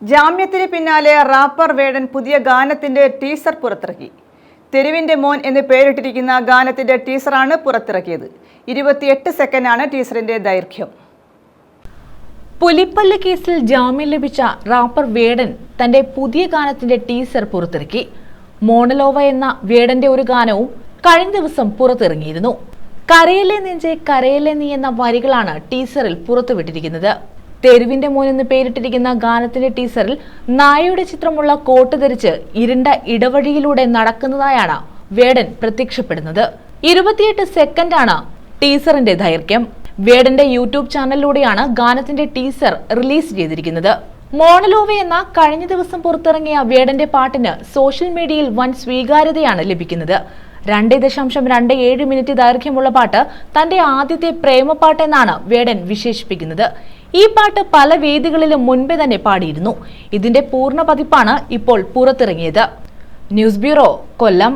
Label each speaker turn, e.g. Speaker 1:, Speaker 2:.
Speaker 1: ജാമ്യത്തിന് പിന്നാലെ റാപ്പർ വേടൻ പുതിയ ഗാനത്തിന്റെ ടീസർ പുറത്തിറക്കി. തെരുവിന്റെ മോൻ എന്ന് പേരിട്ടിരിക്കുന്ന ഗാനത്തിന്റെ ടീസറാണ് പുറത്തിറക്കിയത്. 28 സെക്കൻഡാണ് ടീസറിന്റെ ദൈർഘ്യം.
Speaker 2: പുലിപ്പല്ല് കേസിൽ ജാമ്യം ലഭിച്ച റാപ്പർ വേടൻ തന്റെ പുതിയ ഗാനത്തിന്റെ ടീസർ പുറത്തിറക്കി. മോണലോവ എന്ന വേടന്റെ ഒരു ഗാനവും കഴിഞ്ഞ ദിവസം പുറത്തിറങ്ങിയിരുന്നു. കരയിലെ നെഞ്ചെ കരയിലെ നീ എന്ന വരികളാണ് ടീസറിൽ പുറത്തുവിട്ടിരിക്കുന്നത്. തെരുവിന്റെ മോൻ എന്ന് പേരിട്ടിരിക്കുന്ന ഗാനത്തിന്റെ ടീസറിൽ നായയുടെ ചിത്രമുള്ള കോട്ട് ധരിച്ച് ഇരുണ്ട ഇടവഴിയിലൂടെ നടക്കുന്നതായാണ് വേടൻ പ്രത്യക്ഷപ്പെടുന്നത്. 28 സെക്കൻഡാണ് ടീസറിന്റെ ദൈർഘ്യം. വേടന്റെ യൂട്യൂബ് ചാനലിലൂടെയാണ് ഗാനത്തിന്റെ ടീസർ റിലീസ് ചെയ്തിരിക്കുന്നത്. മോണലോവ എന്ന കഴിഞ്ഞ ദിവസം പുറത്തിറങ്ങിയ വേടന്റെ പാട്ടിന് സോഷ്യൽ മീഡിയയിൽ വൻ സ്വീകാര്യതയാണ് ലഭിക്കുന്നത്. 2.27 മിനിറ്റ് ദൈർഘ്യമുള്ള പാട്ട് തന്റെ ആദ്യത്തെ പ്രേമപാട്ട് എന്നാണ് വേടൻ വിശേഷിപ്പിക്കുന്നത്. ഈ പാട്ട് പല വേദികളിലും മുൻപേ തന്നെ പാടിയിരുന്നു. ഇതിന്റെ പൂർണ്ണ പതിപ്പാണ് ഇപ്പോൾ പുറത്തിറങ്ങിയത്. ന്യൂസ് ബ്യൂറോ, കൊല്ലം.